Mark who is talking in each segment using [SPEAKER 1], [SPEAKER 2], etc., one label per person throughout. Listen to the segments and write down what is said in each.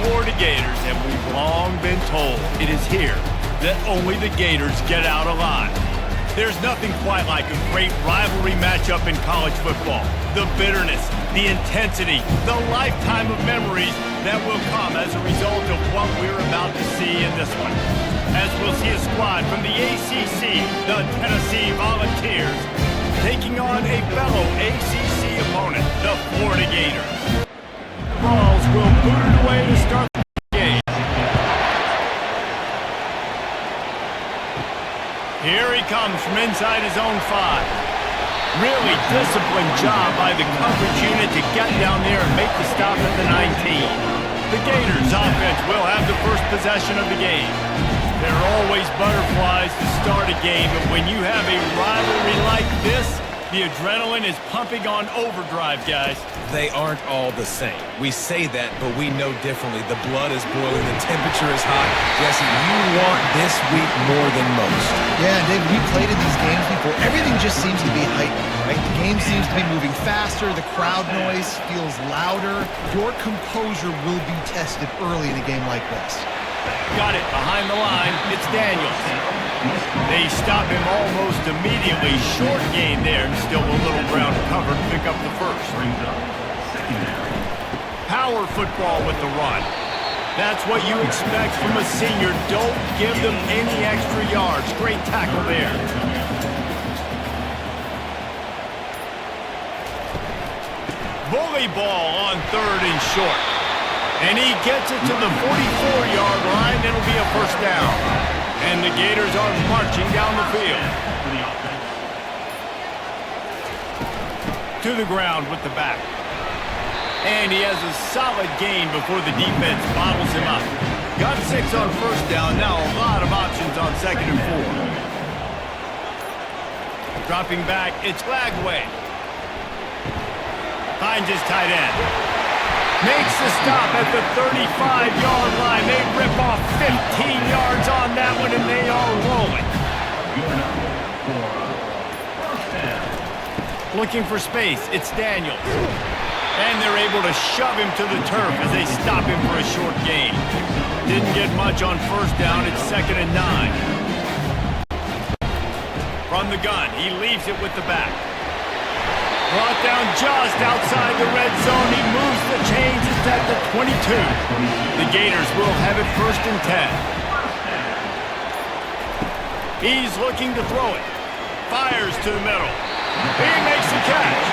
[SPEAKER 1] Florida Gators, and we've long been told it is here that only the Gators get out alive. There's nothing quite like a great rivalry matchup in college football. The bitterness, the intensity, the lifetime of memories that will come as a result of what we're about to see in this one. As we'll see a squad from the ACC, the Tennessee Volunteers, taking on a fellow ACC opponent, the Florida Gators. Balls will boot it away to start the game. Here he comes from inside his own 5. Really disciplined job by the coverage unit to get down there and make the stop at the 19. The Gators offense will have the first possession of the game. There are always butterflies to start a game, but when you have a rivalry like this, the adrenaline is pumping on overdrive, guys.
[SPEAKER 2] They aren't all the same. We say that, but we know differently. The blood is boiling, the temperature is hot. Jesse, you want this week more than most.
[SPEAKER 3] Yeah, David, we played in these games before. Everything just seems to be heightened, right? The game seems to be moving faster. The crowd noise feels louder. Your composure will be tested early in a game like this.
[SPEAKER 1] Got it behind the line. It's Daniels. They stop him almost immediately. Short gain there, and still a little ground to cover to pick up the first. Power football with the run. That's what you expect from a senior. Don't give them any extra yards. Great tackle there. Bully ball on 3rd and short. And he gets it to the 44-yard line. It'll be a first down. And the Gators are marching down the field. To the ground with the back. And he has a solid gain before the defense bottles him up. Got 6 on first down. Now a lot of options on 2nd and 4. Dropping back, it's Lagway. Finds his tight end. Makes the stop at the 35-yard line. They rip off 15 yards on that one, and they are rolling. Looking for space. It's Daniels. And they're able to shove him to the turf as they stop him for a short gain. Didn't get much on first down. It's 2nd and 9. From the gun, he leaves it with the back. Brought down just outside the red zone. He moves the chains. It's at the 22. The Gators will have it 1st and 10. He's looking to throw it. Fires to the middle. He makes the catch.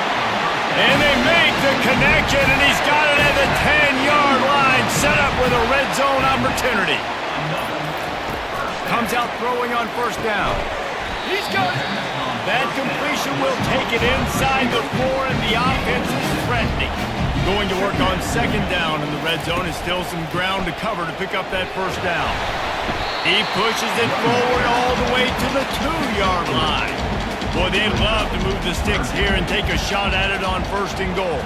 [SPEAKER 1] And they make the connection, and he's got it at the 10-yard line. Set up with a red zone opportunity. Comes out throwing on first down. He's got it. That completion will take it inside the 4, and the offense is threatening. Going to work on 2nd down, and the red zone is still some ground to cover to pick up that first down. He pushes it forward all the way to the 2-yard line. Boy, they'd love to move the sticks here and take a shot at it on 1st and goal.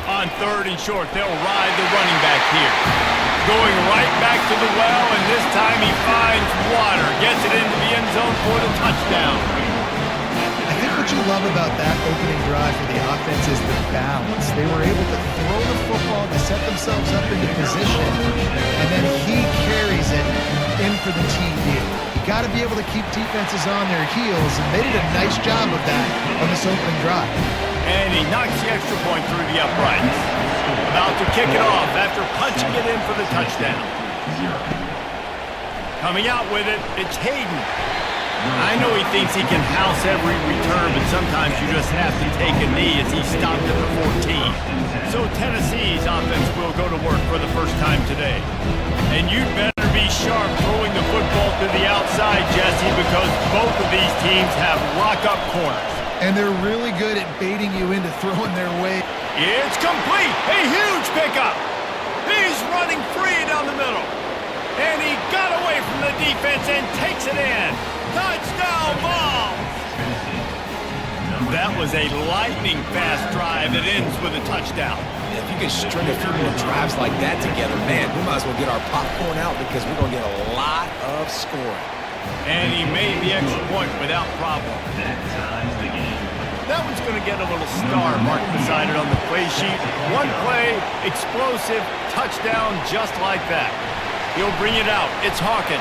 [SPEAKER 1] On 3rd and short, they'll ride the running back here. Going right back to the well, and this time he finds water. Gets it into the end zone for the touchdown.
[SPEAKER 3] I think what you love about that opening drive for the offense is the balance. They were able to throw the football, to set themselves up into position, and then he carries it in for the TD. You got to be able to keep defenses on their heels, and they did a nice job of that on this opening drive.
[SPEAKER 1] And he knocks the extra point through the uprights. About to kick it off after punching it in for the touchdown. Coming out with it, it's Hayden. I know he thinks he can house every return, but sometimes you just have to take a knee as he stopped at the 14. So Tennessee's offense will go to work for the first time today. And you'd better be sharp throwing the football to the outside, Jesse, because both of these teams have lock-up corners.
[SPEAKER 3] And they're really good at baiting you into throwing their way.
[SPEAKER 1] It's complete. A huge pickup. He's running free down the middle. And he got away from the defense and takes it in. Touchdown ball. That was a lightning-fast drive that ends with a touchdown.
[SPEAKER 2] If you can string a few more drives like that together, man, we might as well get our popcorn out because we're going to get a lot of scoring.
[SPEAKER 1] And he made the extra point without problem. That one's going to get a little star mark beside it on the play sheet. One play, explosive, touchdown just like that. He'll bring it out. It's Hawkins.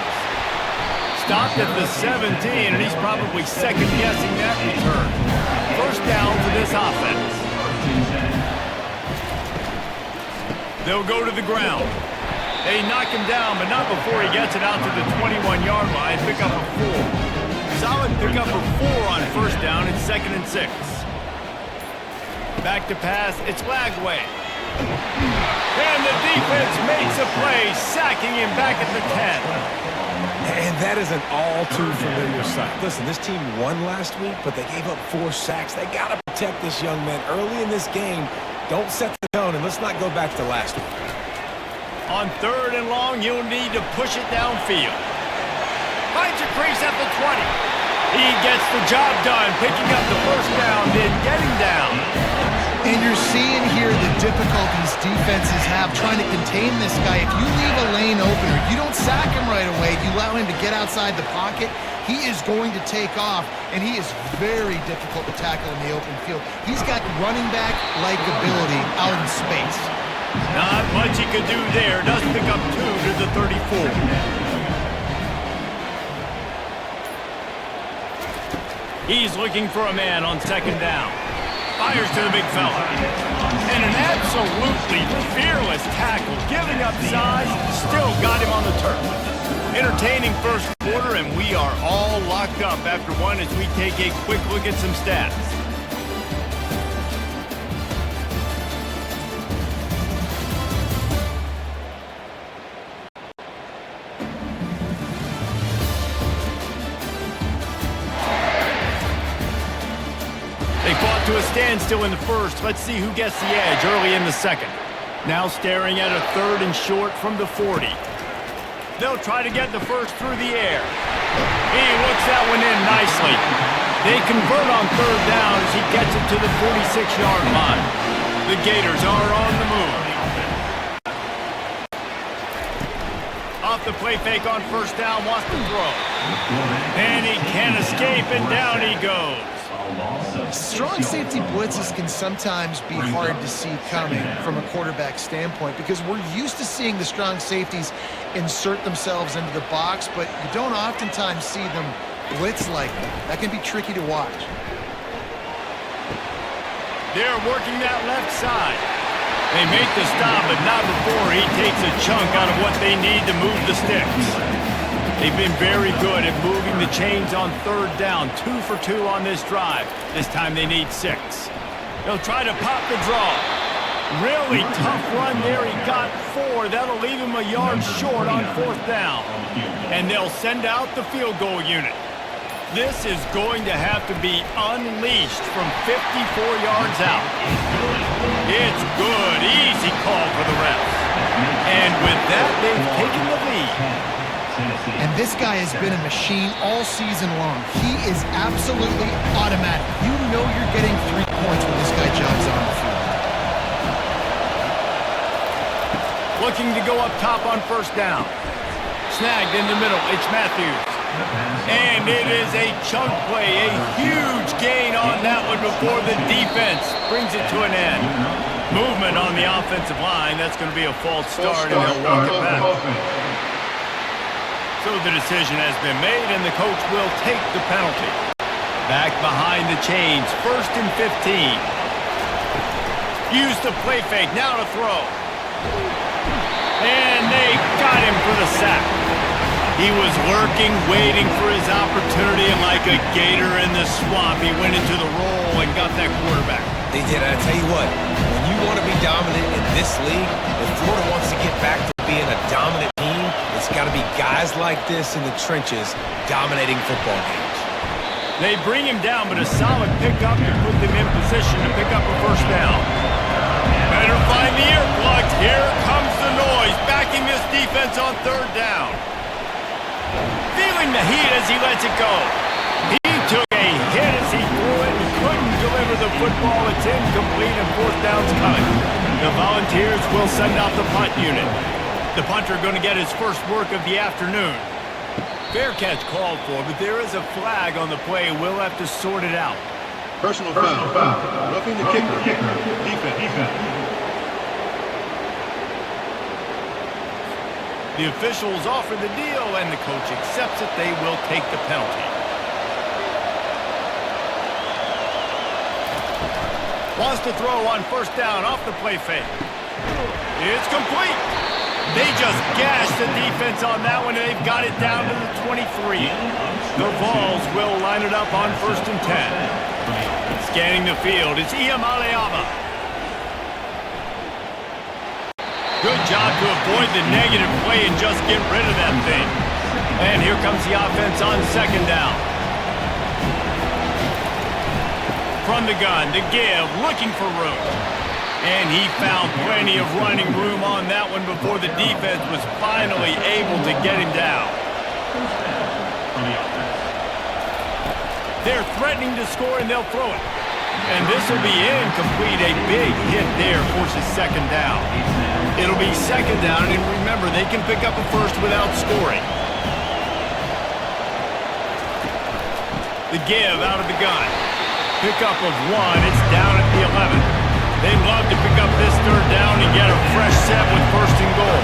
[SPEAKER 1] Stopped at the 17, and he's probably second-guessing that return. First down for this offense. They'll go to the ground. They knock him down, but not before he gets it out to the 21-yard line. Pick up a 4. Solid pickup of 4 on first down. It's 2nd and 6. Back to pass. It's Lagway. And the defense makes a play, sacking him back at the 10.
[SPEAKER 2] And that is an all-too-familiar sight. Listen, this team won last week, but they gave up 4 sacks. They got to protect this young man early in this game. Don't set the tone, and let's not go back to last week.
[SPEAKER 1] On 3rd and long, you'll need to push it downfield. Finds a crease at the 20. He gets the job done, picking up the first down, then getting down.
[SPEAKER 3] And you're seeing here the difficulties defenses have trying to contain this guy. If you leave a lane open or you don't sack him right away, you allow him to get outside the pocket, he is going to take off, and he is very difficult to tackle in the open field. He's got running back-like ability out in space.
[SPEAKER 1] Not much he could do there. Does pick up 2 to the 34. He's looking for a man on 2nd down. Fires to the big fella. And an absolutely fearless tackle. Giving up size, still got him on the turf. Entertaining first quarter, and we are all locked up after one as we take a quick look at some stats. They fought to a standstill in the first. Let's see who gets the edge early in the second. Now staring at a 3rd and short from the 40. They'll try to get the first through the air. He looks that one in nicely. They convert on 3rd down as he gets it to the 46-yard line. The Gators are on the move. Off the play fake on first down, wants to throw. And he can't escape, and down he goes.
[SPEAKER 3] Strong safety blitzes can sometimes be hard to see coming from a quarterback standpoint because we're used to seeing the strong safeties insert themselves into the box, but you don't oftentimes see them blitz like that. That can be tricky to watch.
[SPEAKER 1] They're working that left side. They make the stop, but not before he takes a chunk out of what they need to move the sticks. They've been very good at moving the chains on 3rd down. 2 for 2 on this drive. This time they need 6. They'll try to pop the draw. Really tough run there. He got 4. That'll leave him a yard short on 4th down. And they'll send out the field goal unit. This is going to have to be unleashed from 54 yards out. It's good. Easy call for the refs. And with that, they've taken the lead.
[SPEAKER 3] And this guy has been a machine all season long. He is absolutely automatic. You know you're getting 3 points when this guy jogs on the field.
[SPEAKER 1] Looking to go up top on first down. Snagged in the middle. It's Matthews. And it is a chunk play. A huge gain on that one before the defense brings it to an end. Movement on the offensive line. That's going to be a false start, and they'll walk it back. So the decision has been made, and the coach will take the penalty. Back behind the chains, 1st and 15. Use the play fake, now to throw. And they got him for the sack. He was lurking, waiting for his opportunity, and like a gator in the swamp, he went into the roll and got that quarterback.
[SPEAKER 2] They did, and I tell you what, when you want to be dominant in this league, if Florida wants to get back to being a dominant team, it's got to be guys like this in the trenches dominating football games.
[SPEAKER 1] They bring him down, but a solid pickup to put them in position to pick up a first down. Better find the earplugs. Here comes the noise, backing this defense on 3rd down. Feeling the heat as he lets it go. He took a hit as he threw it and couldn't deliver the football. It's incomplete and 4th down's coming. The Volunteers will send out the punt unit. The punter going to get his first work of the afternoon. Fair catch called for, but there is a flag on the play. We'll have to sort it out.
[SPEAKER 4] Personal foul. Roughing the kicker. Defense.
[SPEAKER 1] The officials offer the deal, and the coach accepts it. They will take the penalty. Wants to throw on first down off the play fake. It's complete. They just gashed the defense on that one, and they've got it down to the 23. The Vols will line it up on 1st and 10. Scanning the field, it's Iamaleava. Good job to avoid the negative play and just get rid of that thing. And here comes the offense on 2nd down. From the gun to give, looking for room. And he found plenty of running room on that one before the defense was finally able to get him down. They're threatening to score, and they'll throw it. And this will be incomplete. A big hit there forces 2nd down. It'll be 2nd down, and remember, they can pick up a first without scoring. The give out of the gun. Pickup of 1. It's down at the 11. They'd love to pick up this 3rd down and get a fresh set with 1st and goal.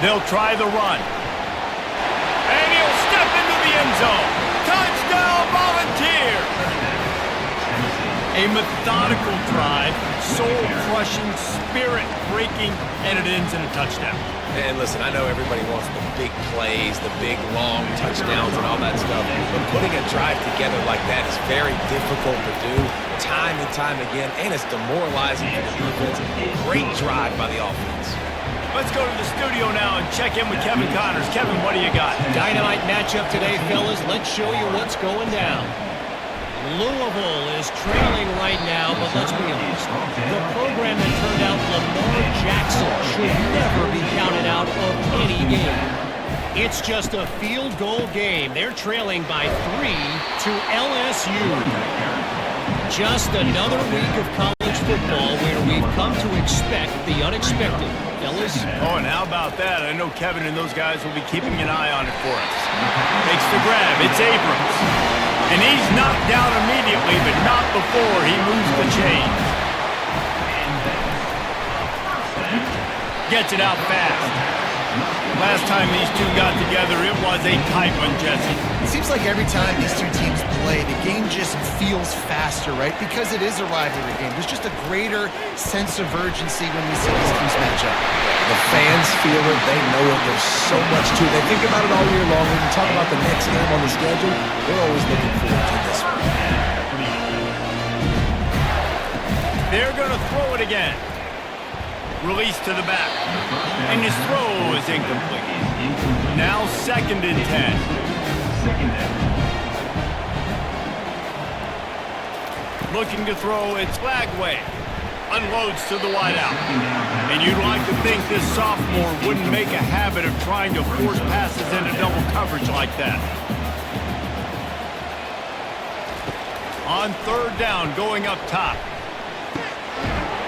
[SPEAKER 1] They'll try the run. And he'll step into the end zone. Touchdown, Volunteers! A methodical drive, soul-crushing, spirit-breaking, and it ends in a touchdown.
[SPEAKER 2] And listen, I know everybody wants the big plays, the big, long touchdowns and all that stuff, but putting a drive together like that is very difficult to do time and time again, and it's demoralizing for the defense. Great drive by the offense.
[SPEAKER 1] Let's go to the studio now and check in with Kevin Connors. Kevin, what do you got?
[SPEAKER 5] Dynamite matchup today, fellas. Let's show you what's going down. Louisville is trailing right now, but let's be honest. The program that turned out Lamar Jackson should never be counted out of any game. It's just a field goal game. They're trailing by 3 to LSU. Just another week of college football where we've come to expect the unexpected. Fellas?
[SPEAKER 1] Oh, and how about that? I know Kevin and those guys will be keeping an eye on it for us. Makes the grab. It's Abrams. And he's knocked down immediately, but not before he moves the chain. Gets it out fast. Last time these two got together, it was a tight one, Jesse.
[SPEAKER 3] It seems like every time these two teams play, the game just feels faster, right? Because it is a rivalry game. There's just a greater sense of urgency when we see these teams match up.
[SPEAKER 2] The fans feel it. They know it. There's so much to it. They think about it all year long. When you talk about the next game on the schedule, they're always looking forward to this one.
[SPEAKER 1] They're going to throw it again. Release to the back. And his throw is incomplete. Now 2nd and 10. Looking to throw, it's Lagway. Unloads to the wideout. And you'd like to think this sophomore wouldn't make a habit of trying to force passes into double coverage like that. On 3rd down, going up top.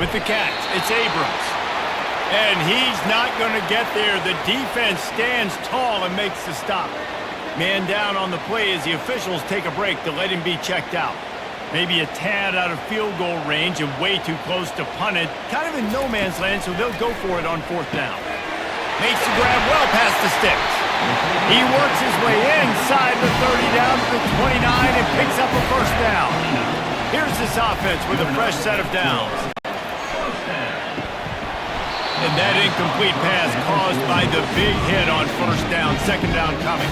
[SPEAKER 1] With the catch, it's Abrams. And he's not going to get there. The defense stands tall and makes the stop. Man down on the play as the officials take a break to let him be checked out. Maybe a tad out of field goal range and way too close to punt it. Kind of in no man's land, so they'll go for it on 4th down. Makes the grab well past the sticks. He works his way inside the 30 down to the 29 and picks up a 1st down. Here's this offense with a fresh set of downs. And that incomplete pass caused by the big hit on 1st down. 2nd down coming.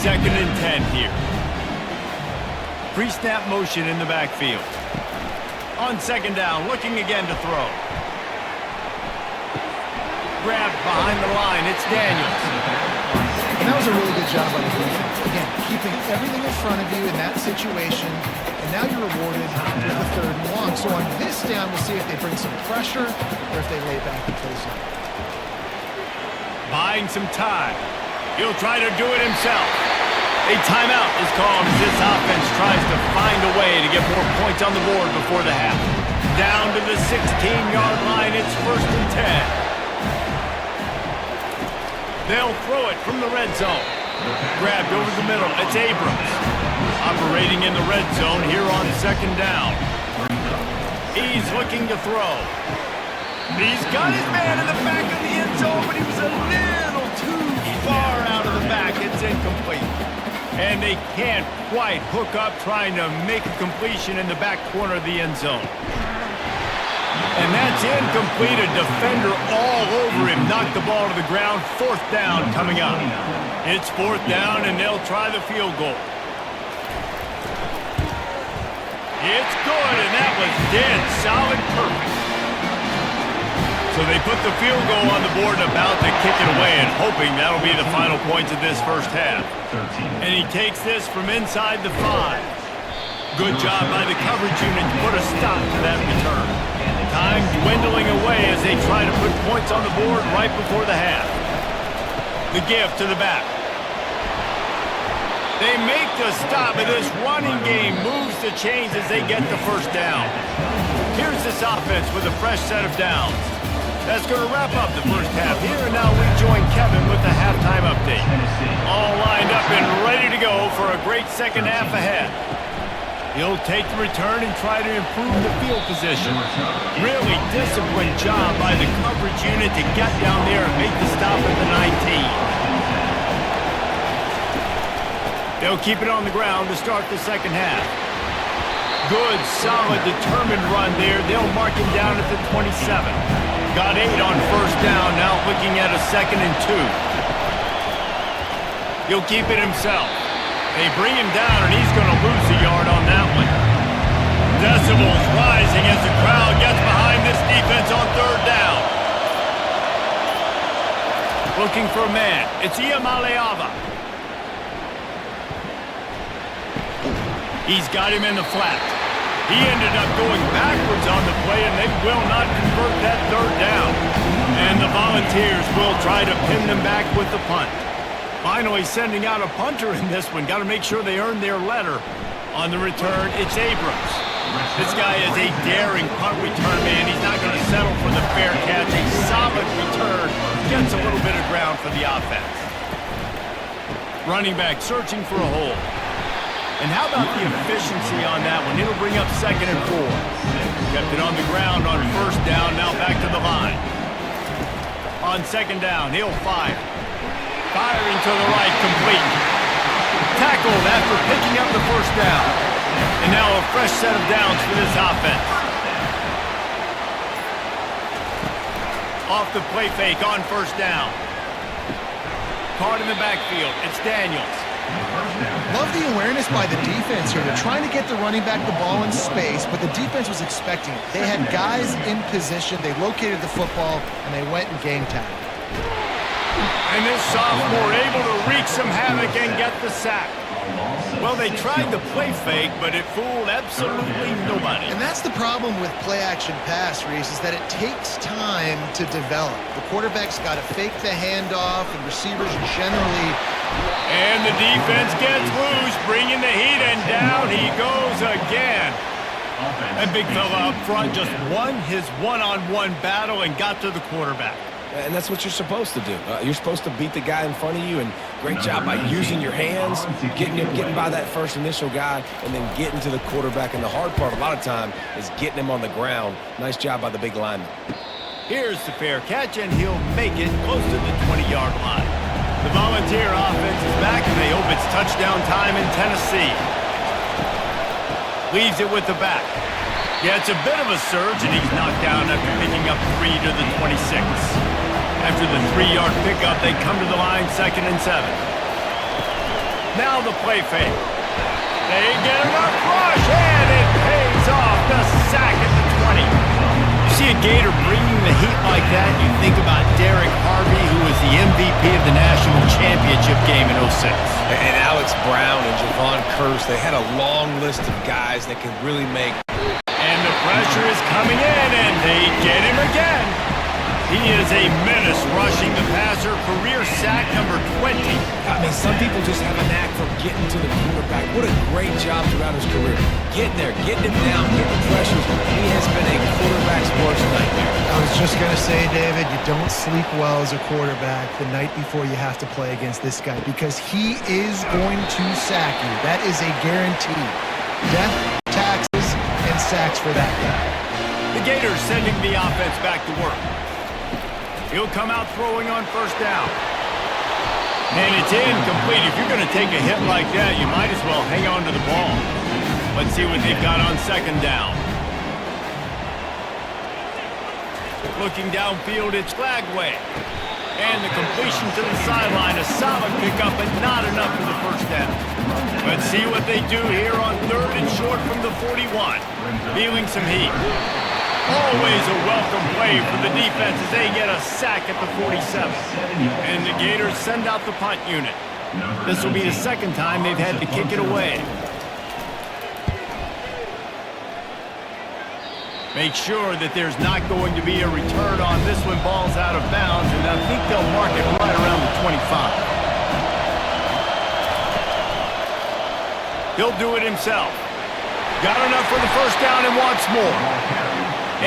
[SPEAKER 1] 2nd and 10 here. Pre-snap motion in the backfield. On 2nd down, looking again to throw. Grabbed behind the line, it's Daniels.
[SPEAKER 3] And that was a really good job by the defense. Again, keeping everything in front of you in that situation, and now you're rewarded with the 3rd and long. So on this down, we'll see if they bring some pressure or if they lay back and play some.
[SPEAKER 1] Buying some time. He'll try to do it himself. A timeout is called as this offense tries to find a way to get more points on the board before the half. Down to the 16-yard line, it's 1st and 10. They'll throw it from the red zone. Grabbed over the middle, it's Abrams. Operating in the red zone here on second down. He's looking to throw. He's got his man in the back of the end zone, but he was a little too far out of the back. It's incomplete. And they can't quite hook up trying to make a completion in the back corner of the end zone. And that's incomplete. A defender all over him. Knocked the ball to the ground. Fourth down coming up. It's fourth down, and they'll try the field goal. It's good, and that was dead solid perfect. So they put the field goal on the board and about to kick it away, and hoping that'll be the final points of this first half. And he takes this from inside the 5. Good job by the coverage unit to put a stop to that return. Time dwindling away as they try to put points on the board right before the half. The give to the back. They make the stop, and this running game moves the chains as they get the first down. Here's this offense with a fresh set of downs. That's going to wrap up the first half here, and now we join Kevin with the halftime update. All lined up and ready to go for a great second half ahead. He'll take the return and try to improve the field position. Really disciplined job by the coverage unit to get down there and make the stop at the 19. They'll keep it on the ground to start the second half. Good, solid, determined run there. They'll mark him down at the 27. Got 8 on first down, now looking at a 2nd and 2. He'll keep it himself. They bring him down, and he's going to lose a yard on that one. Decibels rising as the crowd gets behind this defense on third down. Looking for a man. It's Iamaleava. He's got him in the flat. He ended up going backwards on the play, and they will not convert that third down. And the Volunteers will try to pin them back with the punt. Finally sending out a punter in this one. Got to make sure they earn their letter. On the return, it's Abrams. This guy is a daring punt return man. He's not going to settle for the fair catch. A solid return. Gets a little bit of ground for the offense. Running back searching for a hole. And how about the efficiency on that one? It'll bring up 2nd and 4. Kept it on the ground on first down, now back to the line. On second down, he'll fire. Firing to the right, complete. Tackled after picking up the first down. And now a fresh set of downs for this offense. Off the play fake on first down. Caught in the backfield, it's Daniels.
[SPEAKER 3] Love the awareness by the defense here. They're trying to get the running back the ball in space, but the defense was expecting it. They had guys in position, they located the football, and they went and game tackle.
[SPEAKER 1] And this sophomore able to wreak some havoc and get the sack. Well, they tried the play fake, but it fooled absolutely nobody.
[SPEAKER 3] And that's the problem with play-action pass, Reese, is that it takes time to develop. The quarterback's got to fake the handoff, and receivers generally...
[SPEAKER 1] And the defense gets loose, bringing the heat, and down he goes again. That big fella up front just won his one-on-one battle and got to the quarterback.
[SPEAKER 2] And that's what you're supposed to do. You're supposed to beat the guy in front of you, and great job by using your hands, getting by that first initial guy, and then getting to the quarterback. And the hard part a lot of time is getting him on the ground. Nice job by the big lineman.
[SPEAKER 1] Here's the fair catch, and he'll make it close to the 20-yard line. The Volunteer offense is back, and they hope it's touchdown time in Tennessee. Leaves it with the back. Yeah, it's a bit of a surge, and he's knocked down after picking up 3 to the 26. After the 3-yard pickup, they come to the line 2nd and 7. Now the play fake. They get him up rush, and it pays off. The sack at the 20. You see a Gator bringing the heat like that, you think about Derek Harvey, who was the MVP of the national championship game in 06.
[SPEAKER 2] And Alex Brown and Javon Kearse, they had a long list of guys that could really make...
[SPEAKER 1] And the pressure is coming in, and they get him again. He is a menace rushing the passer, career sack number 20.
[SPEAKER 2] I mean, some people just have a knack for getting to the quarterback. What a great job throughout his career. Getting there, getting him down, getting pressures. He has been a quarterback's worst nightmare.
[SPEAKER 3] I was just going to say, David, you don't sleep well as a quarterback the night before you have to play against this guy because he is going to sack you. That is a guarantee. Death, taxes, and sacks for that guy.
[SPEAKER 1] The Gators sending the offense back to work. He'll come out throwing on first down. And it's incomplete. If you're going to take a hit like that, you might as well hang on to the ball. Let's see what they've got on second down. Looking downfield, it's Flagway. And the completion to the sideline, a solid pickup, but not enough for the first down. Let's see what they do here on third and short from the 41. Feeling some heat. Always a welcome play for the defense as they get a sack at the 47. And the Gators send out the punt unit. This will be the second time they've had to kick it away. Make sure that there's not going to be a return on this when ball's out of bounds, and I think they'll mark it right around the 25. He'll do it himself. Got enough for the first down and wants more.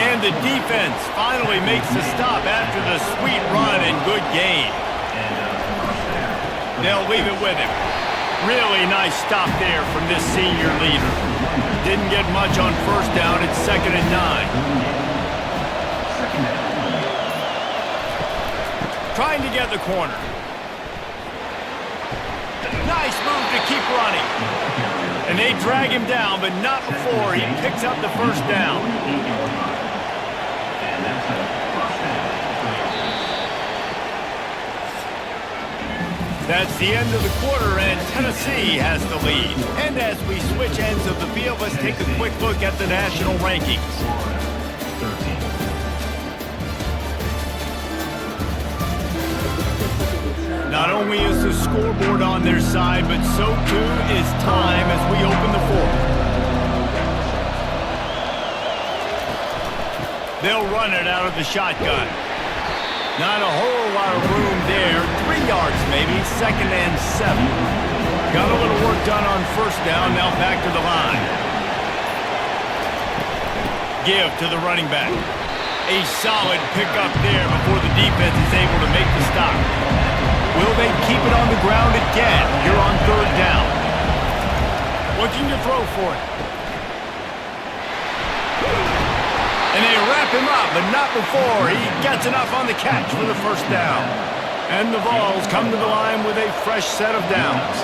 [SPEAKER 1] And the defense finally makes the stop after the sweet run and good gain. They'll leave it with him. Really nice stop there from this senior leader. Didn't get much on first down. It's 2nd and 9. Trying to get the corner. Nice move to keep running. And they drag him down, but not before he picks up the first down. That's the end of the quarter, and Tennessee has the lead. And as we switch ends of the field, let's take a quick look at the national rankings. Not only is the scoreboard on their side, but so too is time as we open the fourth. They'll run it out of the shotgun. Not a whole lot of room there. 3 yards maybe, 2nd and 7. Got a little work done on first down, now back to the line. Give to the running back. A solid pickup there before the defense is able to make the stop. Will they keep it on the ground again here on third down? Looking to throw for it. And they wrap him up, but not before he gets enough on the catch for the first down. And the Vols come to the line with a fresh set of downs.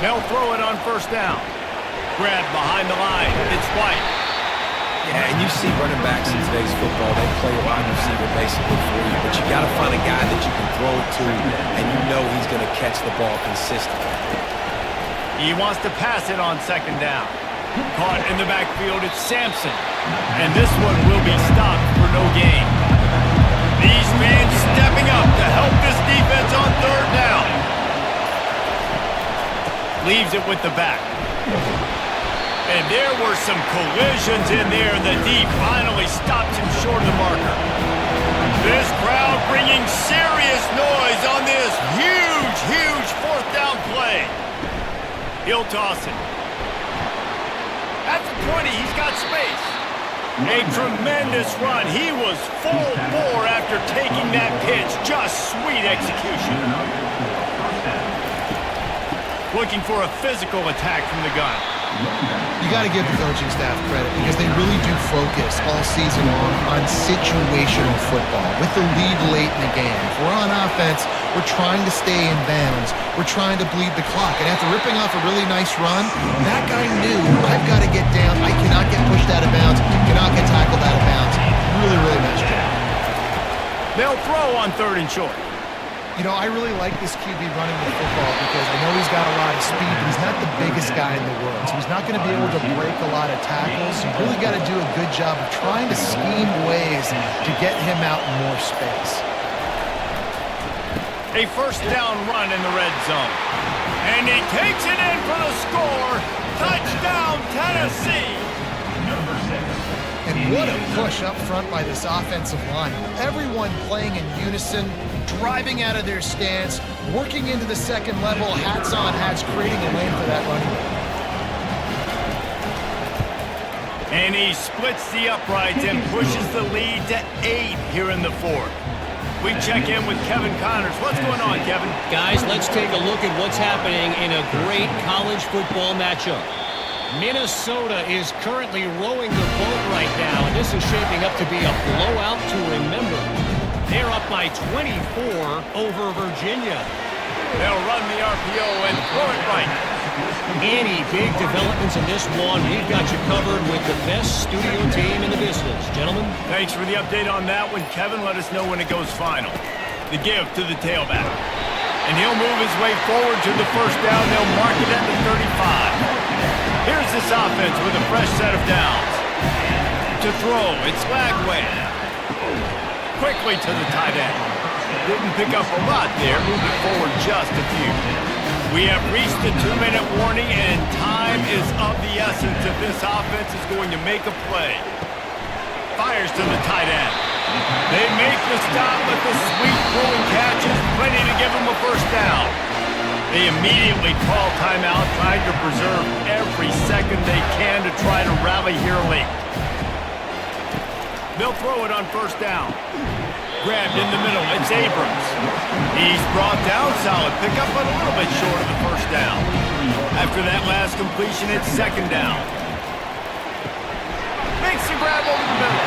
[SPEAKER 1] They'll throw it on first down. Grabbed behind the line. It's White.
[SPEAKER 2] Yeah, and you see running backs in today's football, they play a wide receiver basically for you, but you got to find a guy that you can throw it to, and you know he's going to catch the ball consistently.
[SPEAKER 1] He wants to pass it on second down. Caught in the backfield, it's Sampson. And this one will be stopped for no gain. These fans stepping up to help this defense on third down. Leaves it with the back. And there were some collisions in there. The D finally stops him short of the marker. This crowd bringing serious noise on this huge fourth down play. He'll toss it. At the 20, he's got space. A tremendous run. He was full bore after taking that pitch. Just sweet execution. Looking for a physical attack from the gun.
[SPEAKER 3] You got to give the coaching staff credit because they really do focus all season long on situational football with the lead late in the game. If we're on offense, we're trying to stay in bounds. We're trying to bleed the clock. And after ripping off a really nice run, that guy knew, I've got to get down. I cannot get pushed out of bounds. Cannot get tackled out of bounds. Really nice job.
[SPEAKER 1] They'll throw on third and short.
[SPEAKER 3] You know, I really like this QB running the football because I know he's got a lot of speed, but he's not the biggest guy in the world. So he's not going to be able to break a lot of tackles. So you really got to do a good job of trying to scheme ways to get him out in more space.
[SPEAKER 1] A first down run in the red zone. And he takes it in for the score. Touchdown, Tennessee.
[SPEAKER 3] And what a push up front by this offensive line. Everyone playing in unison, driving out of their stance, working into the second level, hats on hats, creating a lane for that running back.
[SPEAKER 1] And he splits the uprights and pushes the lead to 8 here in the fourth. We check in with Kevin Connors. What's going on, Kevin?
[SPEAKER 5] Guys, let's take a look at what's happening in a great college football matchup. Minnesota is currently rowing their boat right now, and this is shaping up to be a blowout to remember. They're up by 24 over Virginia.
[SPEAKER 1] They'll run the RPO and throw it right.
[SPEAKER 5] Any big developments in this one, we've got you covered with the best studio team in the business. Gentlemen?
[SPEAKER 1] Thanks for the update on that one, Kevin. Let us know when it goes final. The give to the tailback. And he'll move his way forward to the first down. They'll mark it at the 35. Here's this offense with a fresh set of downs. To throw, it's Lagway. Quickly to the tight end. Didn't pick up a lot there. Moved it forward just a few. We have reached the 2-minute warning, and time is of the essence if this offense is going to make a play. Fires to the tight end. They make the stop, but the sweet throwing catch is plenty to give them a first down. They immediately call timeout, trying to preserve every second they can to try to rally here late. They'll throw it on first down. Grabbed in the middle, it's Abrams. He's brought down, solid pickup, but a little bit short of the first down. After that last completion, it's second down. Makes the grab over the middle.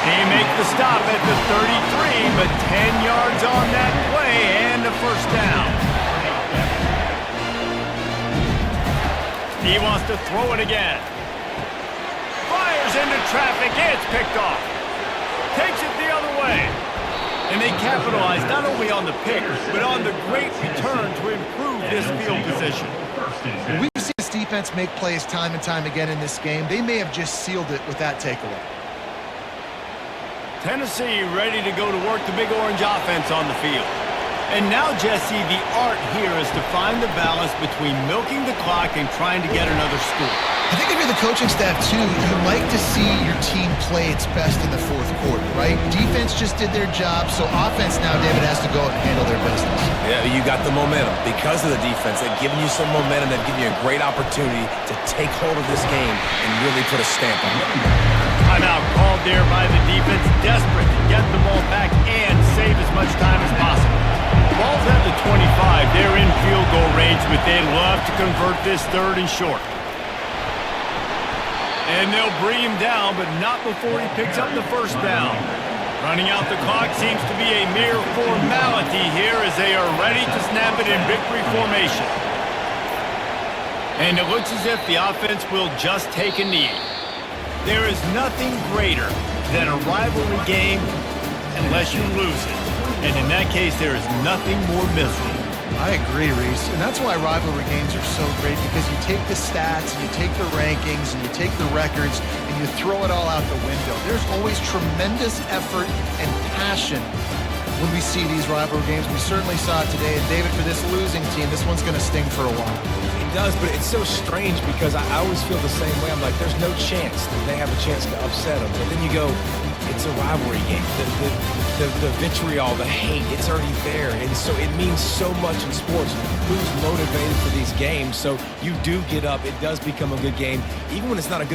[SPEAKER 1] They make the stop at the 33, but 10 yards on that play and a first down. He wants to throw it again. Fires into traffic, it's picked off. Takes it the other way. And they capitalize not only on the pick, but on the great return to improve this field position.
[SPEAKER 3] We've seen this defense make plays time and time again in this game. They may have just sealed it with that takeaway.
[SPEAKER 1] Tennessee ready to go to work the Big Orange offense on the field. And now, Jesse, the art here is to find the balance between milking the clock and trying to get another score.
[SPEAKER 3] I think if you're the coaching staff, too, you like to see your team play its best in the fourth quarter, right? Defense just did their job, so offense now, David, has to go out and handle their business.
[SPEAKER 2] Yeah, you got the momentum. Because of the defense, they've given you some momentum. They've given you a great opportunity to take hold of this game and really put a stamp on it.
[SPEAKER 1] Timeout called there by the defense, desperate to get the ball back and save as much time as possible. Ball's at the 25. They're in field goal range, but they'd love to convert this third and short. And they'll bring him down, but not before he picks up the first down. Running out the clock seems to be a mere formality here as they are ready to snap it in victory formation. And it looks as if the offense will just take a knee. There is nothing greater than a rivalry game unless you lose it. And in that case, there is nothing more miserable.
[SPEAKER 3] I agree, Reese. And that's why rivalry games are so great, because you take the stats, and you take the rankings, and you take the records, and you throw it all out the window. There's always tremendous effort and passion when we see these rivalry games. We certainly saw it today. And David, for this losing team, this one's going to sting for a while.
[SPEAKER 2] It does, but it's so strange because I always feel the same way. I'm like, there's no chance that they have a chance to upset them. But then you go, it's a rivalry game. The vitriol, the hate, it's already there. And so it means so much in sports. Who's motivated for these games? So you do get up. It does become a good game. Even when it's not a good